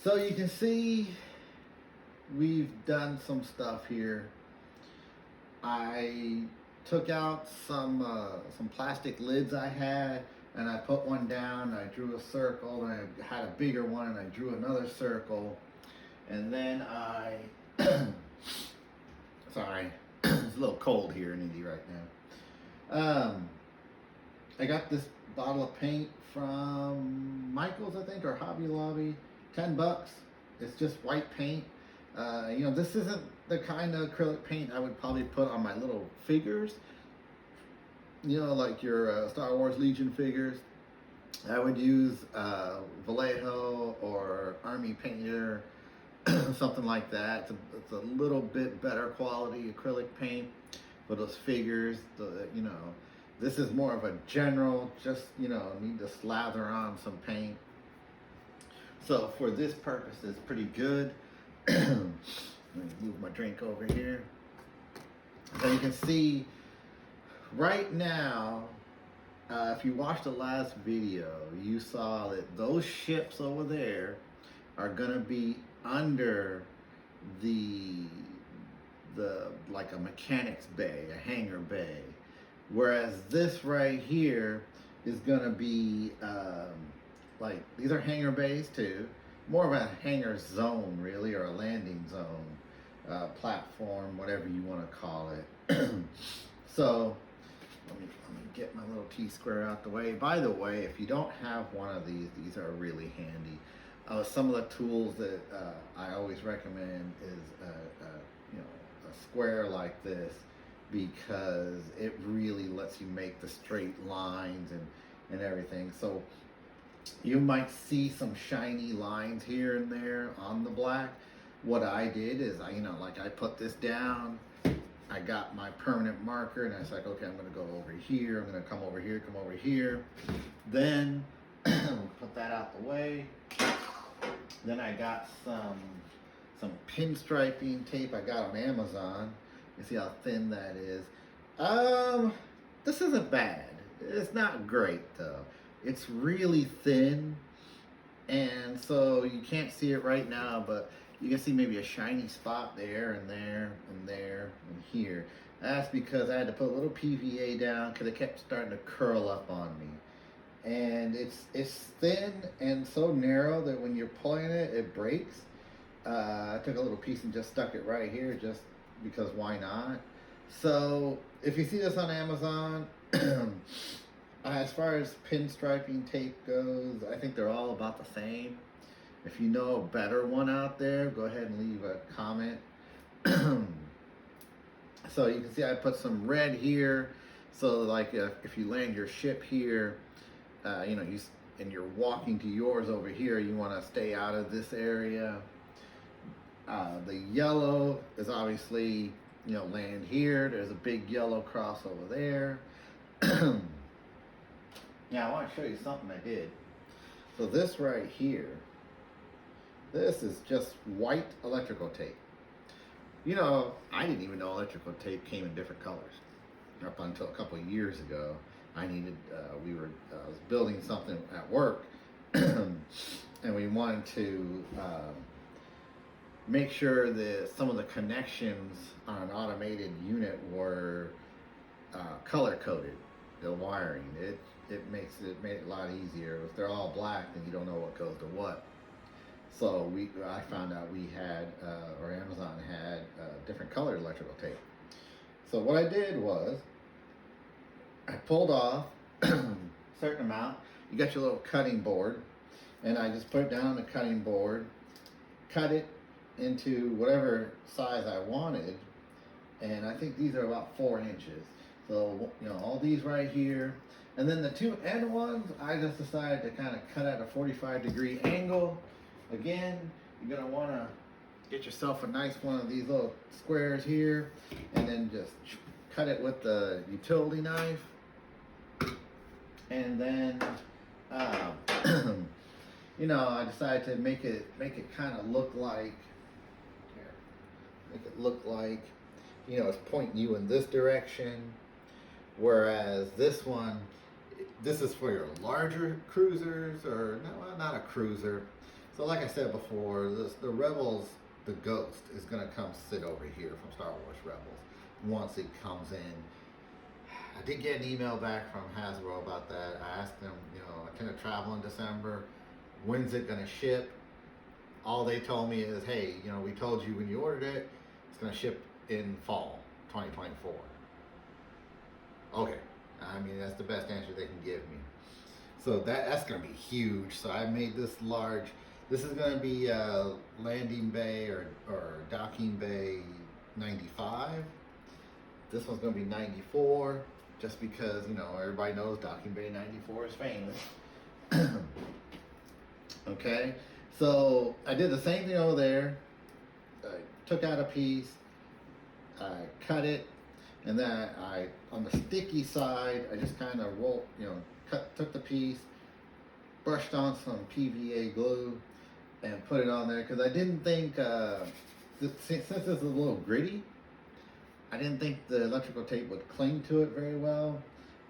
So you can see we've done some stuff here. I took out some plastic lids I had, and I put one down. I drew a circle, and I had a bigger one, and I drew another circle, and then I sorry, it's a little cold here in Indy right now. I got this bottle of paint from Michael's, I think, or Hobby Lobby. $10. It's just white paint. This isn't the kind of acrylic paint I would probably put on my little figures. Like your Star Wars Legion figures. I would use Vallejo or Army Painter, something like that. It's a little bit better quality acrylic paint for those figures. This is more of a general, just, need to slather on some paint. So for this purpose, it's pretty good. Let me move my drink over here. So you can see right now, if you watched the last video, you saw that those ships over there are gonna be under the like a mechanic's bay, a hangar bay, whereas this right here is gonna be like, these are hangar bays too, more of a hangar zone really, or a landing zone, platform, whatever you want to call it. So let me get my little T-square out the way. By the way, if you don't have one of these are really handy. Some of the tools that I always recommend is a square like this, because it really lets you make the straight lines and everything. So you might see some shiny lines here and there on the black. What I did is I put this down, I got my permanent marker, and I was like, okay, I'm gonna go over here, I'm gonna come over here, come over here. Then put that out the way. Then I got some pinstriping tape I got on Amazon. You see how thin that is. This isn't bad. It's not great though. It's really thin, and so you can't see it right now, but you can see maybe a shiny spot there and there and there and here. That's because I had to put a little PVA down because it kept starting to curl up on me. And it's thin and so narrow that when you're pulling it, it breaks. I took a little piece and just stuck it right here just because why not? So if you see this on Amazon, as far as pinstriping tape goes, I think they're all about the same. If you know a better one out there, go ahead and leave a comment. So you can see I put some red here. So like if you land your ship here, and you're walking to yours over here, you want to stay out of this area. The yellow is obviously, land here. There's a big yellow cross over there. Now I want to show you something I did. So this right here, this is just white electrical tape. I didn't even know electrical tape came in different colors. Up until a couple of years ago, I was building something at work, and we wanted to make sure that some of the connections on an automated unit were color coded. The wiring, it made it a lot easier. If they're all black, then you don't know what goes to what. So I found out we had, or Amazon had, different colored electrical tape. So what I did was, I pulled off a certain amount. You got your little cutting board, and I just put it down on the cutting board, cut it into whatever size I wanted, and I think these are about 4 inches. So, all these right here. And then the two end ones, I just decided to kind of cut at a 45-degree angle. Again, you're going to want to get yourself a nice one of these little squares here, and then just cut it with the utility knife. And then, I decided to make it kind of look like, it's pointing you in this direction. Whereas this one, this is for your larger cruisers, or no, not a cruiser. So like I said before, the Rebels, the Ghost is gonna come sit over here from Star Wars Rebels once it comes in. I did get an email back from Hasbro about that. I asked them, I tend to travel in December. When's it gonna ship? All they told me is, hey, we told you when you ordered it, it's gonna ship in fall 2024. Okay, I mean that's the best answer they can give me. So that's gonna be huge. So I made this large. This is gonna be landing bay or docking bay 95. This one's gonna be 94, just because everybody knows docking bay 94 is famous. Okay, so I did the same thing over there. I took out a piece, I cut it, and then I on the sticky side, I just kind of rolled, took the piece, brushed on some PVA glue, and put it on there because I didn't think, since this is a little gritty, I didn't think the electrical tape would cling to it very well.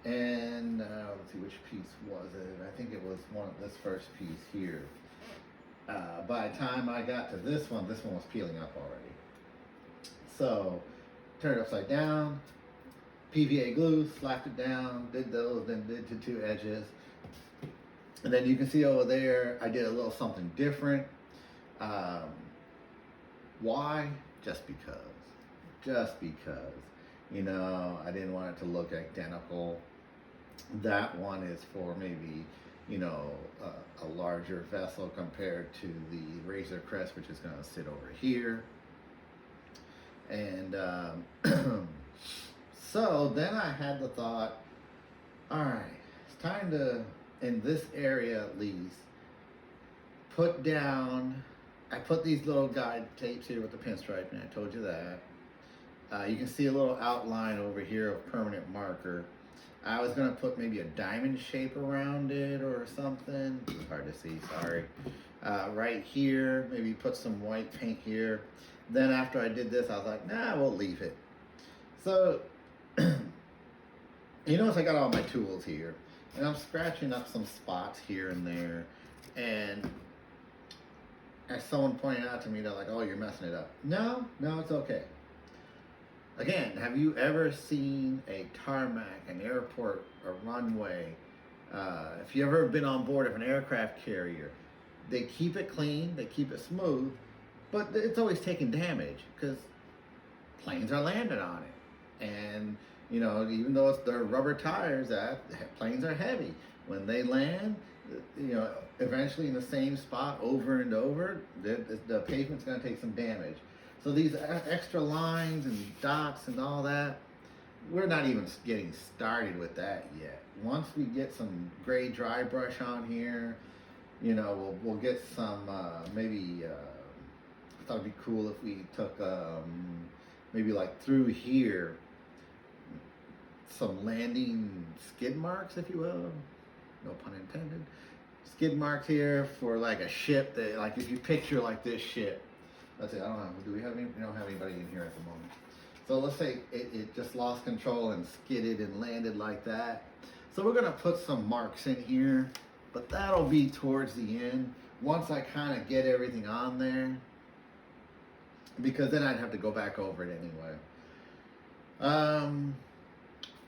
And let's see, which piece was it? I think it was this first piece here. By the time I got to this one was peeling up already. So, turned it upside down, PVA glue, slapped it down, did those, then did the two edges. And then you can see over there, I did a little something different. Why? Just because. I didn't want it to look identical. That one is for maybe, a larger vessel compared to the Razor Crest, which is going to sit over here. And so then I had the thought, all right, it's time to, in this area at least, put down, I put these little guide tapes here with the pinstripe, and I told you that. You can see a little outline over here of permanent marker. I was going to put maybe a diamond shape around it or something. It's hard to see, sorry. Right here, maybe put some white paint here. Then after I did this, I was like, nah, we'll leave it. So, you notice I got all my tools here. And I'm scratching up some spots here and there. And as someone pointed out to me, they're like, oh, you're messing it up. No, it's okay. Again, have you ever seen a tarmac, an airport, a runway? If you've ever been on board of an aircraft carrier, they keep it clean, they keep it smooth, but it's always taking damage because planes are landing on it. And, even though they're rubber tires, planes are heavy. When they land, eventually in the same spot over and over, the pavement's going to take some damage. So these extra lines and dots and all that, we're not even getting started with that yet. Once we get some gray dry brush on here, we'll get some, maybe, I thought it'd be cool if we took, maybe like through here, some landing skid marks, if you will, no pun intended. Skid marks here for like a ship that, like if you picture like this ship, let's see, I don't know, we don't have anybody in here at the moment. So let's say it just lost control and skidded and landed like that. So we're gonna put some marks in here, but that'll be towards the end, once I kind of get everything on there, because then I'd have to go back over it anyway.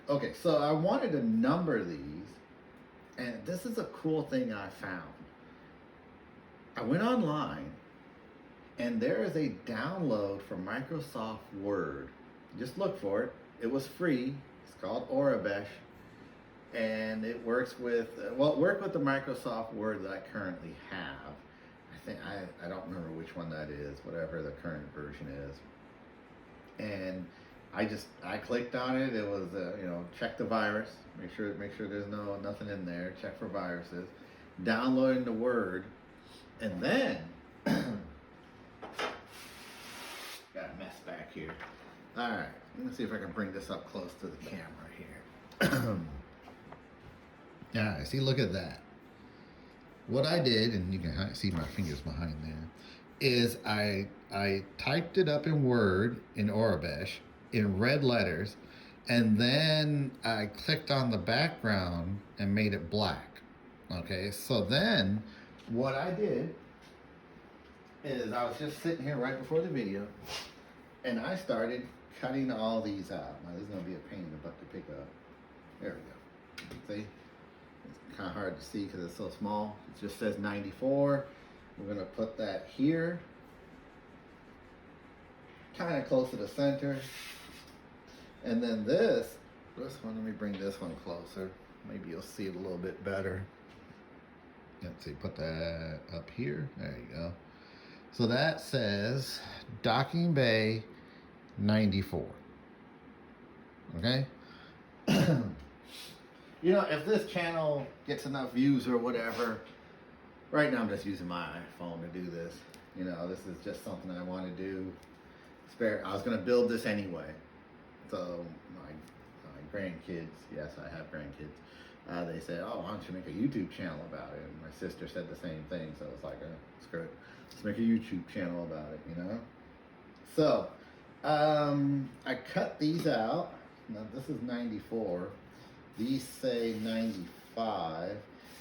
Okay, so I wanted to number these, and this is a cool thing I found. I went online, and there is a download for Microsoft Word. Just look for it. It was free. It's called Orabesh, and it works with, it worked with the Microsoft Word that I currently have. I don't remember which one that is, whatever the current version is. And I clicked on it. It was, check the virus. Make sure there's nothing in there. Check for viruses. Downloading the Word, and then got a mess back here. All right, let's see if I can bring this up close to the camera here. All right, see, look at that. What I did, and you can see my fingers behind there, is I typed it up in Word in Orabesh in red letters, and then I clicked on the background and made it black. Okay, so then what I did is I was just sitting here right before the video, and I started cutting all these out. Now this is gonna be a pain in the butt to pick up. There we go. See, it's kind of hard to see because it's so small. It just says 94. We're gonna put that here, kind of close to the center, and then this one. Let me bring this one closer. Maybe you'll see it a little bit better. Let's see, put that up here. There you go. So that says Docking Bay 94. Okay? You know, if this channel gets enough views or whatever, right now I'm just using my iPhone to do this. You know, this is just something I want to do. I was going to build this anyway. So my grandkids, yes, I have grandkids. They said, "Oh, why don't you make a YouTube channel about it?" And my sister said the same thing, so it's like, screw it, let's make a YouTube channel about it, you know? So, I cut these out. Now, this is 94. These say 95.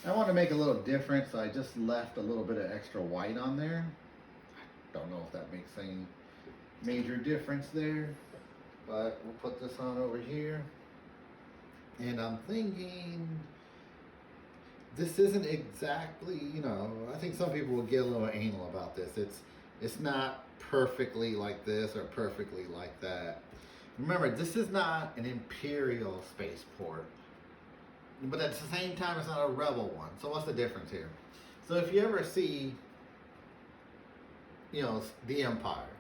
I want to make a little difference, so I just left a little bit of extra white on there. I don't know if that makes any major difference there, but we'll put this on over here. And I'm thinking, this isn't exactly, you know, I think some people will get a little anal about this. It's not perfectly like this or perfectly like that. Remember, this is not an Imperial spaceport, but at the same time, it's not a Rebel one. So what's the difference here? So if you ever see, you know, the Empire,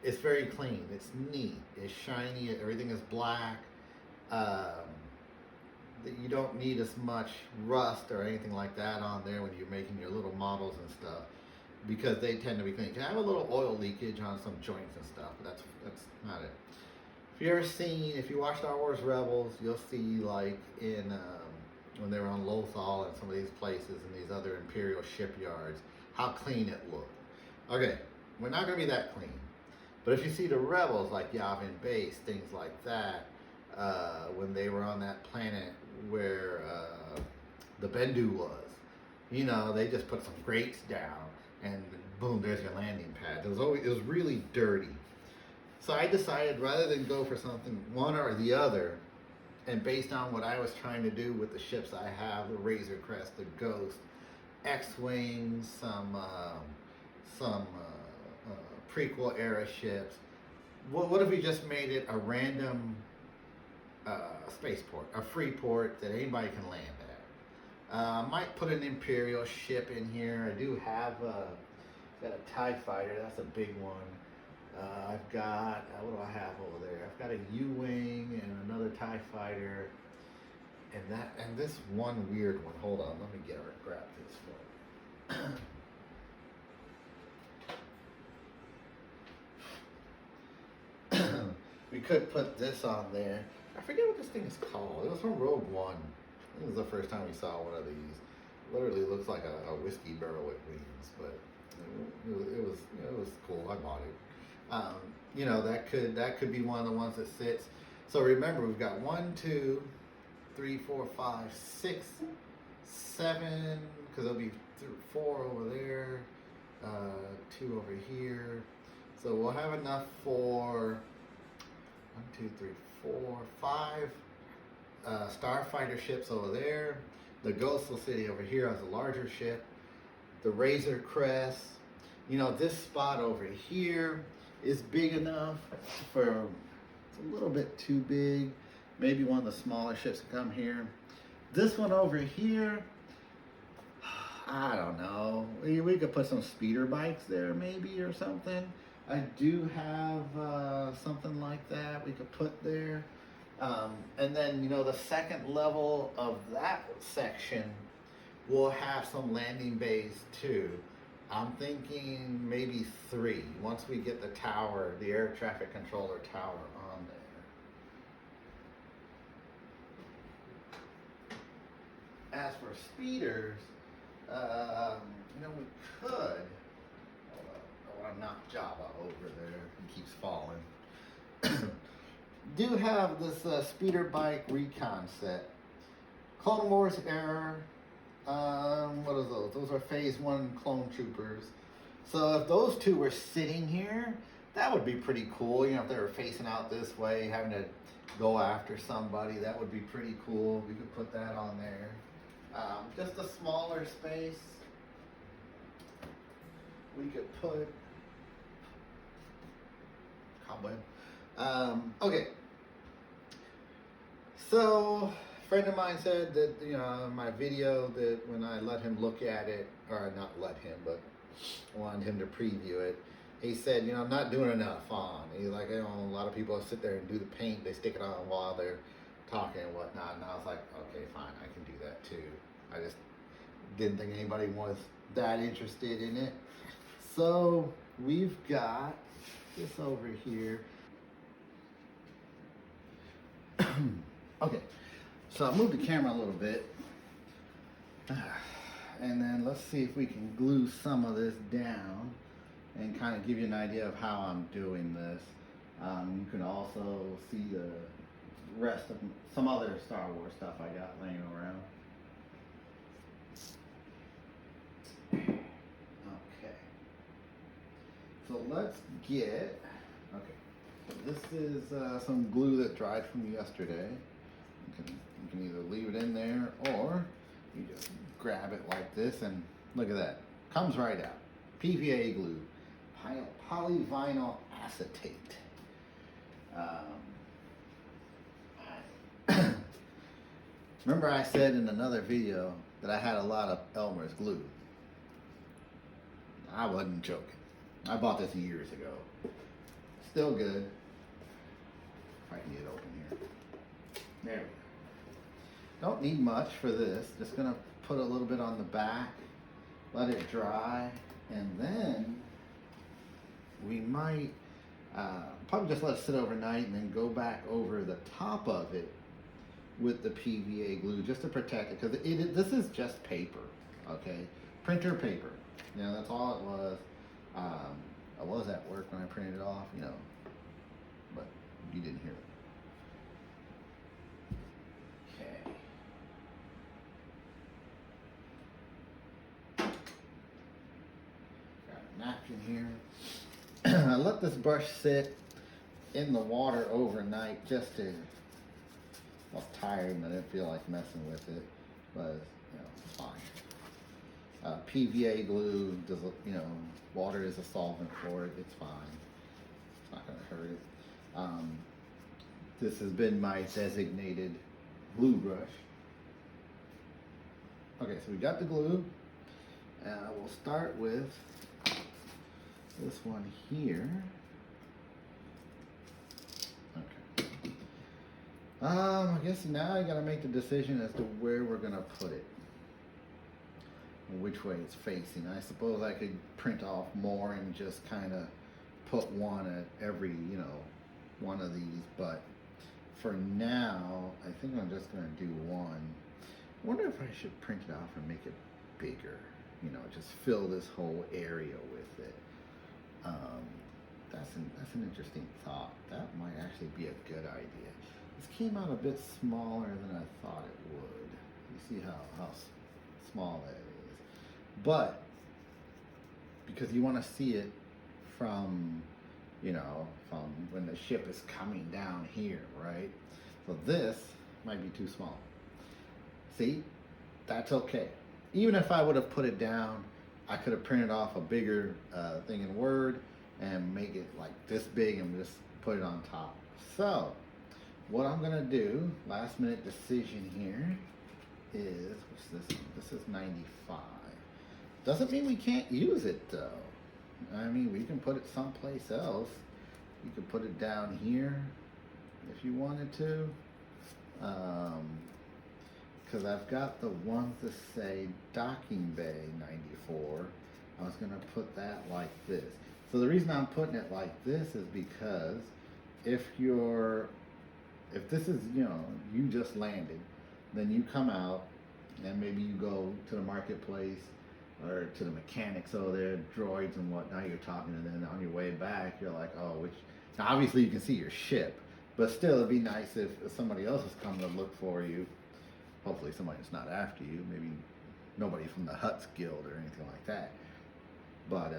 it's very clean, it's neat, it's shiny, everything is black. You don't need as much rust or anything like that on there when you're making your little models and stuff, because they tend to be clean. You can have a little oil leakage on some joints and stuff, but that's not it. If you watch Star Wars Rebels, you'll see like in when they were on Lothal and some of these places and these other Imperial shipyards, how clean it looked. Okay, we're not going to be that clean, but if you see the Rebels like Yavin Base, things like that, when they were on that planet where the Bendu was, you know, they just put some grates down and boom, there's your landing pad. It was really dirty. So I decided rather than go for something one or the other, and based on what I was trying to do with the ships I have, the Razor Crest, the Ghost, X-Wing, some prequel era ships, what if we just made it a random spaceport, a free port that anybody can land at? I might put an Imperial ship in here. I do have got a TIE fighter, that's a big one. I've got, what do I have over there? I've got a U-Wing and another TIE fighter, and this one weird one. Hold on, let me grab this one. We could put this on there. I forget what this thing is called. It was from Rogue One. This was the first time we saw one of these. Literally looks like a whiskey barrel with wings, but it was cool. I bought it. You know, that could be one of the ones that sits. So remember, we've got 1, 2, 3, 4, 5, 6, 7, because there'll be 4 over there, 2 over here. So we'll have enough for 1, 2, 3, 4, 5 starfighter ships over there. The Ghost will sit over here as a larger ship. The Razor Crest. You know, this spot over here is big enough for, it's a little bit too big. Maybe one of the smaller ships can come here. This one over here, I don't know. We could put some speeder bikes there maybe or something. I do have something like that we could put there. And then, you know, the second level of that section will have some landing bays too. I'm thinking maybe 3 once we get the tower, the air traffic controller tower on there. As for speeders, you know, we could, hold on, I want to knock Jabba over there, he keeps falling. Do have this speeder bike recon set. Clone Wars era. What are those? Those are Phase 1 clone troopers. So if those two were sitting here, that would be pretty cool. You know, if they were facing out this way, having to go after somebody, that would be pretty cool. We could put that on there. Just a smaller space. We could put cobweb. Okay. So, a friend of mine said that, you know, in my video that when I let him look at it, or not let him, but wanted him to preview it, he said, you know, I'm not doing enough on. He's like, you know, a lot of people sit there and do the paint, they stick it on while they're talking and whatnot. And I was like, okay, fine, I can do that too. I just didn't think anybody was that interested in it. So we've got this over here. Okay, so I moved the camera a little bit. And then let's see if we can glue some of this down and kind of give you an idea of how I'm doing this. You can also see the rest of some other Star Wars stuff I got laying around. Okay. So let's get, okay, so this is some glue that dried from yesterday. You can either leave it in there or you just grab it like this and look at that. Comes right out. PVA glue. Polyvinyl acetate. Remember I said in another video that I had a lot of Elmer's glue. I wasn't joking. I bought this years ago. Still good. If I can get it open here. There we go. Don't need much for this. Just gonna put a little bit on the back, let it dry, and then we might probably just let it sit overnight and then go back over the top of it with the PVA glue just to protect it, because this is just paper, okay? Printer paper. You know, that's all it was. I was at work when I printed it off, you know, but you didn't hear it. Okay. Got a napkin here. I let this brush sit in the water overnight just to, I was tired and I didn't feel like messing with it, but you know, it's fine. PVA glue, does, you know, water is a solvent for it, it's fine. It's not gonna hurt it. This has been my designated glue brush. Okay, so we got the glue. We'll start with this one here. Okay. I guess now I gotta make the decision as to where we're gonna put it. Which way it's facing. I suppose I could print off more and just kind of put one at every, you know, one of these, but for now, I think I'm just gonna do one. I wonder if I should print it off and make it bigger, you know, just fill this whole area with it. That's an interesting thought. That might actually be a good idea. This came out a bit smaller than I thought it would. You see how small that is. But because you want to see it from, you know, from when the ship is coming down here, right? So this might be too small. See, that's okay. Even if I would have put it down, I could have printed off a bigger thing in Word and make it like this big and just put it on top. So what I'm gonna do, last minute decision here, is, what's this one? This is 95. Doesn't mean we can't use it though. I mean, we can put it someplace else. You could put it down here if you wanted to. Because I've got the ones that say docking bay 94. I was gonna put that like this. So the reason I'm putting it like this is because if this is, you know, you just landed, then you come out and maybe you go to the marketplace or to the mechanics over there, droids and whatnot, you're talking, and then on your way back, you're like, oh, which, now obviously you can see your ship, but still it'd be nice if somebody else is coming to look for you. Hopefully somebody's not after you, maybe nobody from the Huts Guild or anything like that. But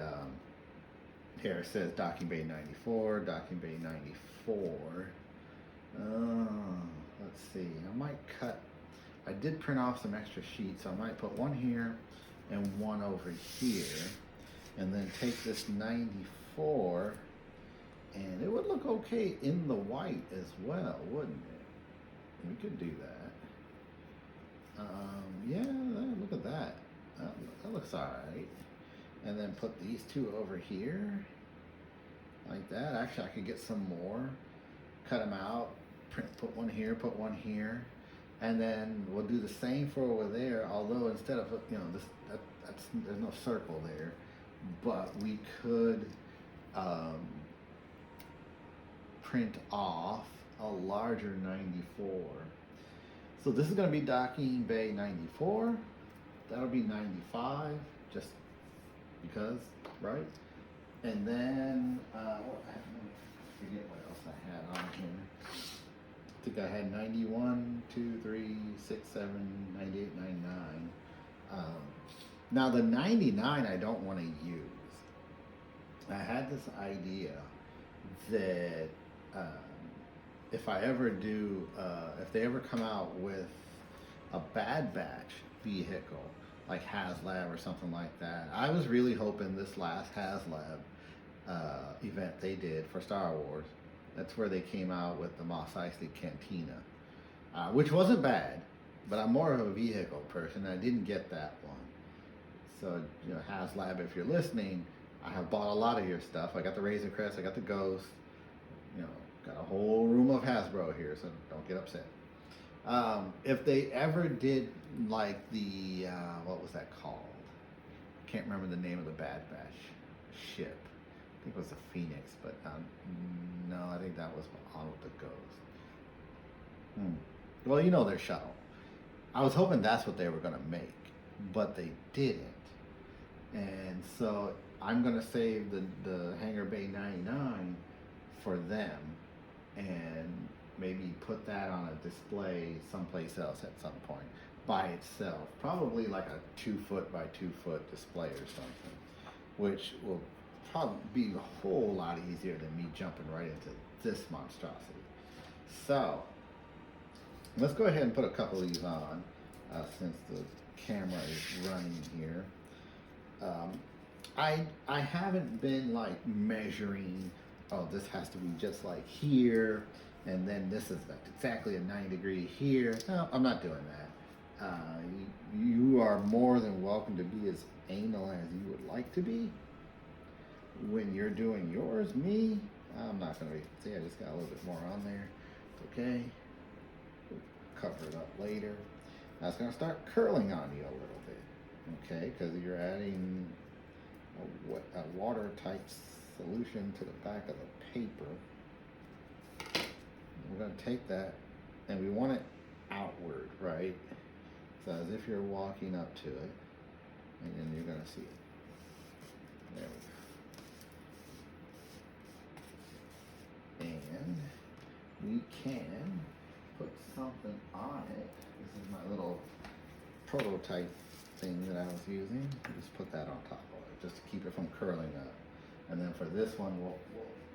here it says docking bay 94, docking bay 94. Let's see. I might cut. I did print off some extra sheets, so I might put one here and one over here, and then take this 94, and it would look okay in the white as well, wouldn't it? We could do that. Yeah, look at that. That looks alright. And then put these two over here, like that. Actually, I could get some more, cut them out, put one here, put one here, and then we'll do the same for over there. Although instead of there's no circle there, but we could print off a larger 94. So this is going to be docking bay 94. That'll be 95, just because, right? And then, I forget what else I had on here. I think I had 91, 2, 3, 6, 7, 98, 99. Now the 99 I don't want to use. I had this idea that if I ever do, if they ever come out with a Bad Batch vehicle, like HasLab or something like that. I was really hoping this last HasLab event they did for Star Wars, that's where they came out with the Mos Eisley Cantina, which wasn't bad, but I'm more of a vehicle person. I didn't get that one. So, HasLab, if you're listening, I have bought a lot of your stuff. I got the Razor Crest, I got the Ghost, got a whole room of Hasbro here, so don't get upset. If they ever did like the, what was that called? I can't remember the name of the Bad Batch ship. I think it was the Phoenix, but no, I think that was on with the Ghost. Well, their shuttle. I was hoping that's what they were going to make, but they didn't. And so I'm going to save the Hangar Bay 99 for them, and maybe put that on a display someplace else at some point by itself. Probably like a 2 foot by 2 foot display or something, which will probably be a whole lot easier than me jumping right into this monstrosity. So let's go ahead and put a couple of these on since the camera is running here. I haven't been like measuring, oh, this has to be just like here, and then this is like exactly a 90 degree here. No, I'm not doing that. You are more than welcome to be as anal as you would like to be when you're doing yours. Me, I'm not going to be. See, I just got a little bit more on there. It's okay. We'll cover it up later. Now it's going to start curling on you a little bit. Okay, because you're adding a watertight solution to the back of the paper. We're going to take that, and we want it outward, right? So as if you're walking up to it, and then you're going to see it. There we go. And we can put something on it. This is my little prototype thing that I was using. Just put that on top of it, just to keep it from curling up. And then for this one, we'll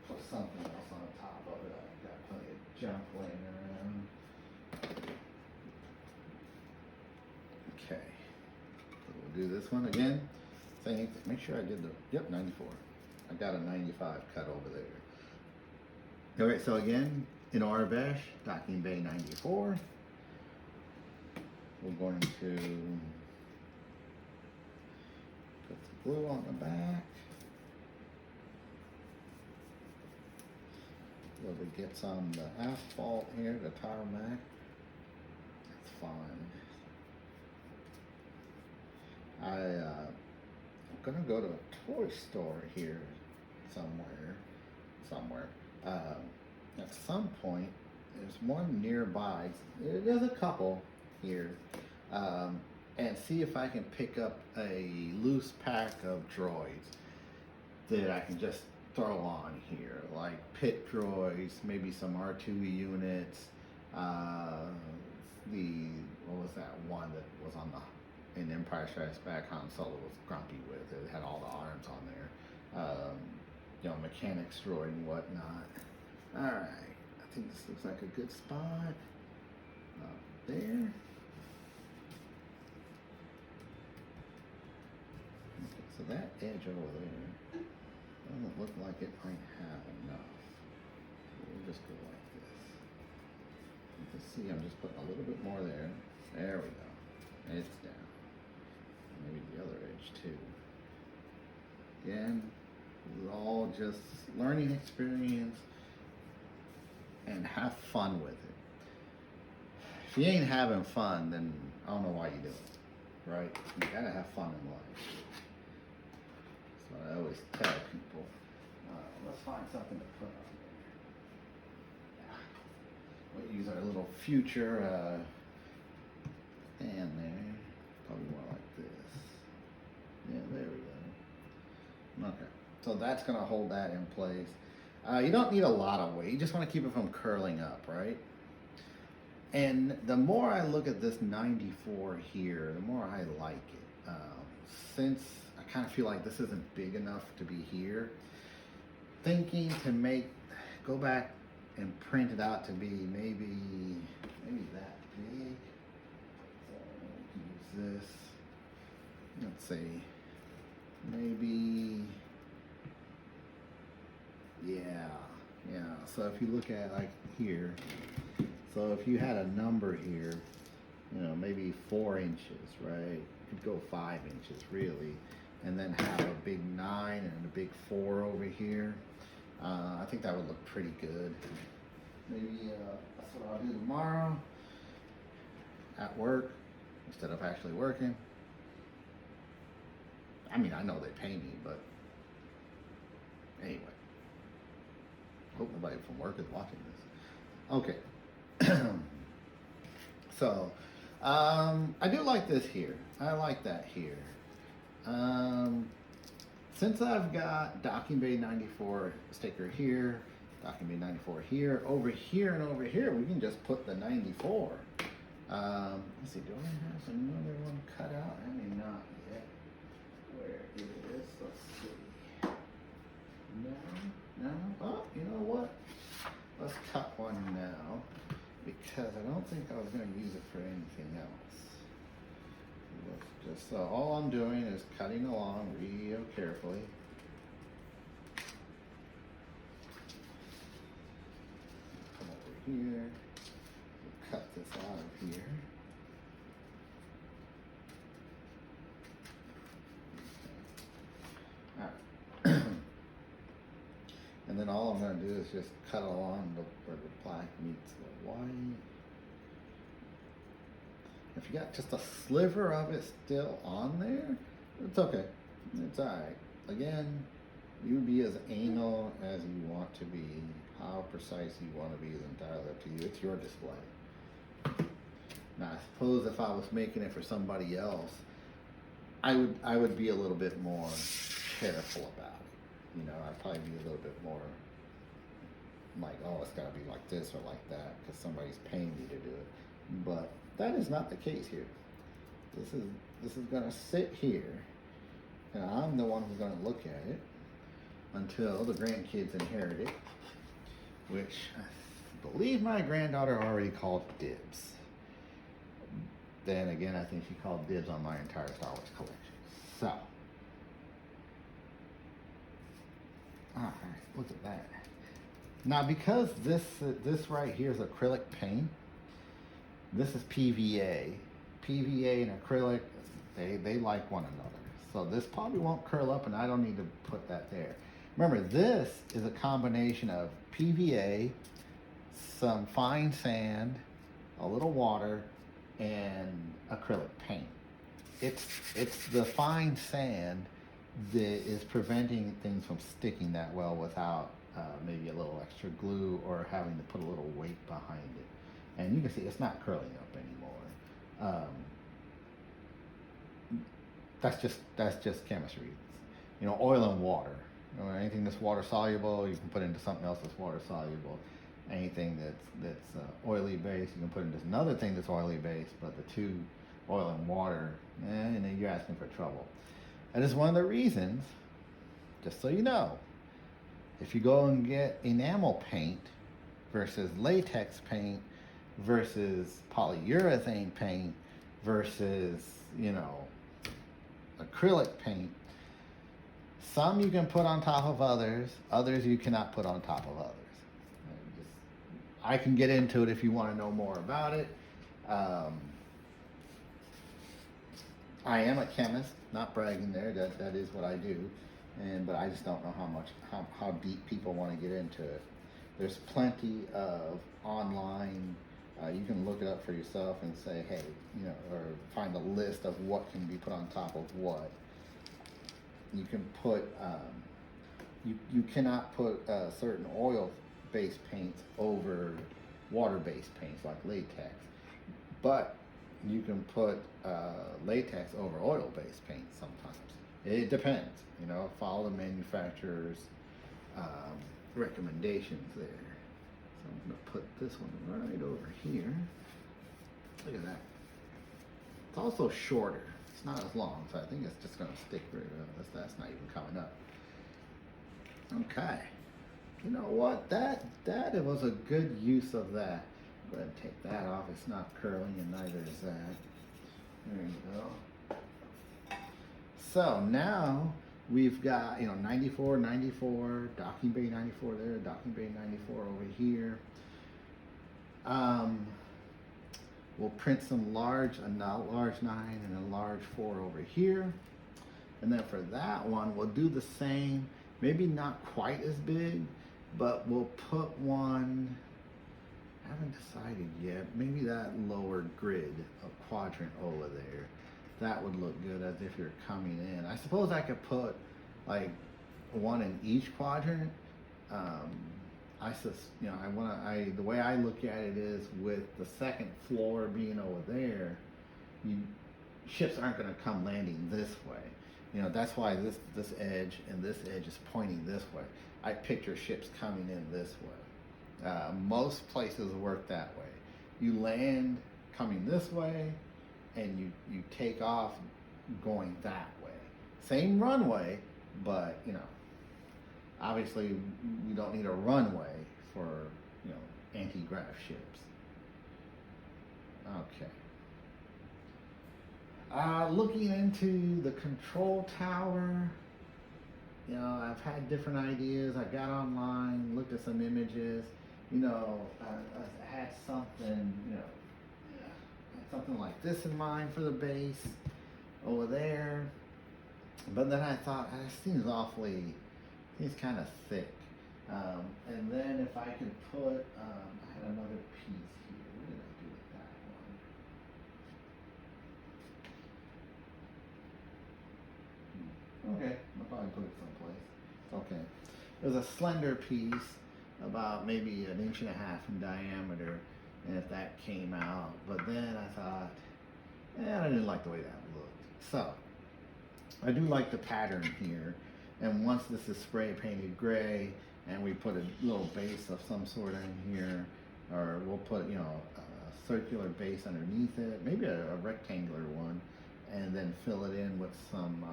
put something else on top of it. I've got plenty of junk laying around. Okay. So we'll do this one again. Same thing. Make sure I did the, yep, 94. I got a 95 cut over there. Okay, so again, in Arvash, docking bay 94. We're going to put the glue on the back. Whether it gets on the asphalt here, the tarmac, that's fine. I'm gonna go to a toy store here somewhere. At some point, there's one nearby. There's a couple here, and see if I can pick up a loose pack of droids that I can just throw on here, like pit droids, maybe some R2 units. What was that one that was on in Empire Strikes Back, Han Solo was grumpy with. It had all the arms on there. You know, mechanics droid and whatnot. Alright, I think this looks like a good spot. Up there. Okay, so that edge over there doesn't look like it might have enough. We'll just go like this. You can see I'm just putting a little bit more there. There we go. It's down. Maybe the other edge too. Again, it's all just learning experience and have fun with it. If you ain't having fun, then I don't know why you do it, right? You gotta have fun in life. That's what I always tell people. Let's find something to put on there. We'll use our little future stand there. Probably more like this. Yeah, there we go. Okay, so that's gonna hold that in place. You don't need a lot of weight. You just want to keep it from curling up, right? And the more I look at this 94 here, the more I like it. Since I kind of feel like this isn't big enough to be here, thinking to go back and print it out to be maybe that big. So we can use this. Let's see, maybe. Yeah. So if you look at like here, so if you had a number here, you know, maybe 4 inches, right? You could go 5 inches really, and then have a big 9 and a big 4 over here. I think that would look pretty good. Maybe that's what I'll do tomorrow at work instead of actually working. I mean, I know they pay me, but anyway. Hope nobody from work is watching this. Okay. So, I do like this here. I like that here. Since I've got Docking Bay 94 sticker here, Docking Bay 94 here, over here and over here, we can just put the 94. Let's see, do I have another one cut out? I may not yet. Where it is, let's see. No. Oh, you know what? Let's cut one now because I don't think I was going to use it for anything else. So all I'm doing is cutting along real carefully. Come over here. We'll cut this out of here. And then all I'm going to do is just cut along where the black meets the white. If you got just a sliver of it still on there, it's okay. It's alright. Again, you be as anal as you want to be. How precise you want to be is entirely up to you. It's your display. Now, I suppose if I was making it for somebody else, I would be a little bit more careful about it. You know, I'd probably be a little bit more like, oh, it's got to be like this or like that because somebody's paying me to do it. But that is not the case here. This is going to sit here, and I'm the one who's going to look at it until the grandkids inherit it, which I believe my granddaughter already called dibs. Then again, I think she called dibs on my entire Star Wars collection. So. Alright, look at that. Now because this right here is acrylic paint, this is PVA. PVA and acrylic, they like one another. So this probably won't curl up and I don't need to put that there. Remember, this is a combination of PVA, some fine sand, a little water, and acrylic paint. It's the fine sand that is preventing things from sticking that well without maybe a little extra glue or having to put a little weight behind it. And you can see it's not curling up anymore. That's just chemistry. You know, oil and water. You know, anything that's water soluble, you can put into something else that's water soluble. Anything that's oily based, you can put into another thing that's oily based. But the two oil and water, and then you're asking for trouble. That is one of the reasons, just so you know, if you go and get enamel paint versus latex paint versus polyurethane paint versus, acrylic paint, some you can put on top of others, others you cannot put on top of others. I can get into it if you want to know more about it. I am a chemist, not bragging there. That is what I do, but I just don't know how deep people want to get into it. There's plenty of online. You can look it up for yourself and say, hey, or find a list of what can be put on top of what. You can put. You cannot put certain oil-based paints over water-based paints like latex, but you can put latex over oil-based paint sometimes. It depends, follow the manufacturer's recommendations there. So I'm going to put this one right over here. Look at that. It's also shorter. It's not as long, so I think it's just going to stick very well. That's not even coming up. Okay. You know what? That it was a good use of that. Go ahead and take that off. It's not curling, and neither is that. There you go. So now we've got 94, 94, docking bay 94 there, docking bay 94 over here. We'll print some large, a large 9 and a large 4 over here. And then for that one, we'll do the same, maybe not quite as big, but we'll put one, I haven't decided yet, maybe that lower grid of quadrant over there. That would look good as if you're coming in. I suppose I could put like one in each quadrant. The way I look at it is with the second floor being over there, ships aren't going to come landing this way. That's why this edge and this edge is pointing this way. I picture ships coming in this way. Most places work that way. You land coming this way, and you take off going that way. Same runway, but obviously you don't need a runway for anti-grav ships. Okay. Looking into the control tower, I've had different ideas. I got online, looked at some images. I had something, something like this in mind for the base over there. But then I thought, seems kind of thick. And then if I could put, I had another piece here. What did I do with that one? Okay, I'll probably put it someplace. Okay. It was a slender piece, about maybe 1.5 inches in diameter, and if that came out. But then I thought, I didn't like the way that looked. So, I do like the pattern here. And once this is spray painted gray, and we put a little base of some sort in here, or we'll put, a circular base underneath it, maybe a rectangular one, and then fill it in with some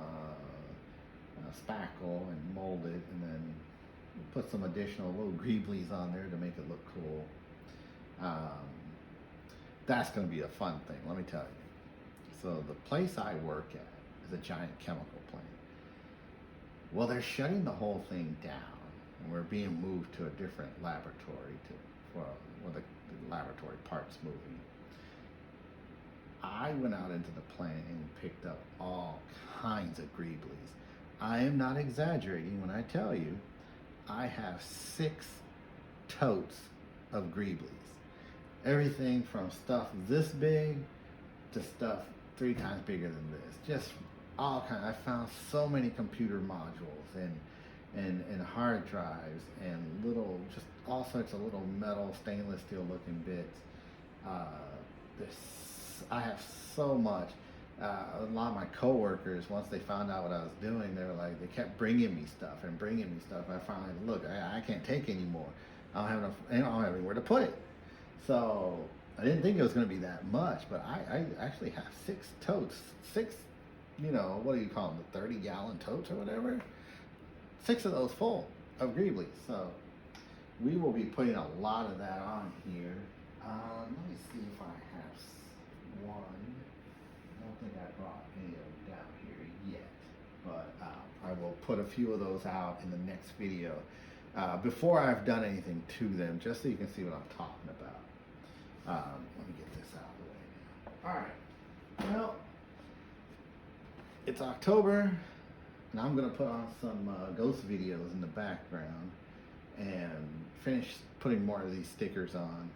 spackle and mold it, and then put some additional little greeblies on there to make it look cool. That's going to be a fun thing, let me tell you. So the place I work at is a giant chemical plant. Well, they're shutting the whole thing down, and we're being moved to a different laboratory where the laboratory part's moving. I went out into the plant and picked up all kinds of greeblies. I am not exaggerating when I tell you I have 6 totes of greeblies. Everything from stuff this big to stuff 3 times bigger than this. Just all kinds. I found so many computer modules and hard drives and just all sorts of little metal, stainless steel looking bits. I have so much. A lot of my coworkers, once they found out what I was doing, they kept bringing me stuff. I finally, look, I can't take anymore. I don't have anywhere to put it. So I didn't think it was going to be that much, but I actually have 6 totes. 6, what do you call them? The 30-gallon totes or whatever? 6 of those full of Greeblies. So we will be putting a lot of that on here. Let me see if I have one. I don't think I brought any of them down here yet, but I will put a few of those out in the next video before I've done anything to them, just so you can see what I'm talking about. Let me get this out of the way now. All right. Well, it's October, and I'm going to put on some ghost videos in the background and finish putting more of these stickers on.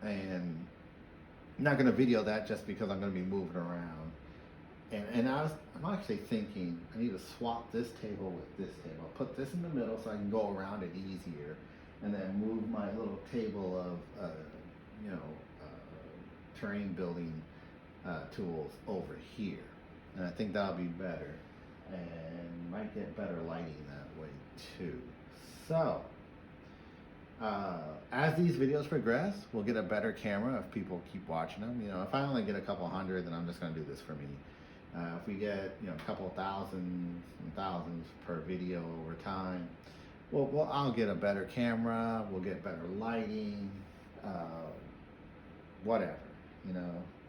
And I'm not going to video that just because I'm going to be moving around. And I'm actually thinking I need to swap this table with this table. I'll put this in the middle so I can go around it easier, and then move my little table of terrain building tools over here. And I think that'll be better, and might get better lighting that way too. So as these videos progress, we'll get a better camera if people keep watching them. If I only get a couple hundred, then I'm just going to do this for me. If we get a couple thousands and thousands per video over time, I'll get a better camera. We'll get better lighting. Whatever,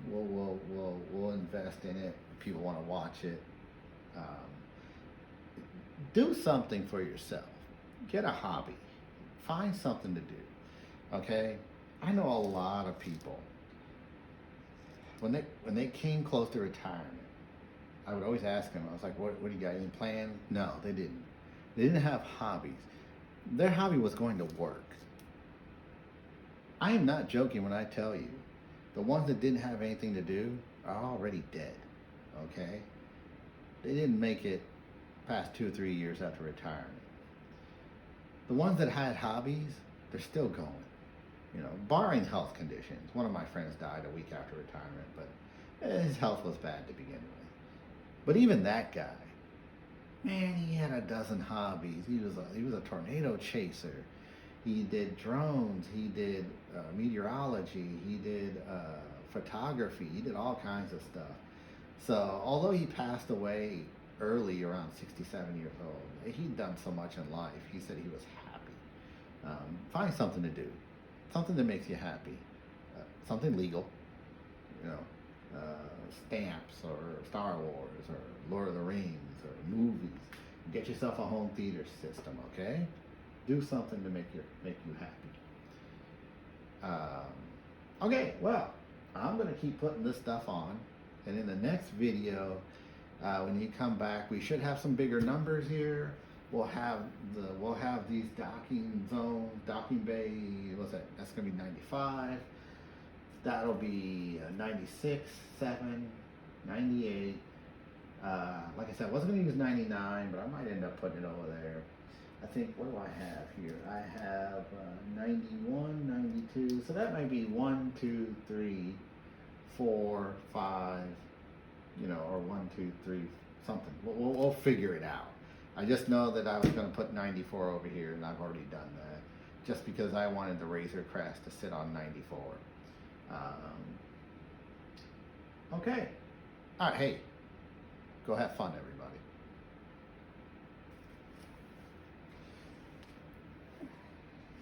we'll invest in it. People want to watch it. Do something for yourself. Get a hobby. Find something to do. Okay? I know a lot of people, when they came close to retirement, I would always ask them, I was like, what do you got, any plans? No, they didn't. They didn't have hobbies. Their hobby was going to work. I am not joking when I tell you, the ones that didn't have anything to do are already dead. Okay? They didn't make it past 2 or 3 years after retirement. The ones that had hobbies, they're still going. Barring health conditions. One of my friends died a week after retirement, but his health was bad to begin with. But even that guy, man, he had a dozen hobbies. He was a tornado chaser. He did drones. He did meteorology. He did photography. He did all kinds of stuff. So although he passed away early, around 67 years old, he'd done so much in life. He said he was happy. Find something to do, something that makes you happy, something legal, stamps or Star Wars or Lord of the Rings or movies. Get yourself a home theater system, okay? Do something to make you happy. Okay, well, I'm gonna keep putting this stuff on, and in the next video, when you come back, we should have some bigger numbers here. We'll have these docking zones, docking bay. What's that? That's gonna be 95. That'll be 96, 7, 98. Like I said, I wasn't gonna use 99, but I might end up putting it over there. I think, what do I have here? I have 91, 92. So that might be 1, 2, 3, 4, 5. Or 1, 2, 3, something. We'll figure it out. I just know that I was going to put 94 over here, and I've already done that, just because I wanted the Razor Crest to sit on 94. Okay. All right, hey, go have fun, everybody.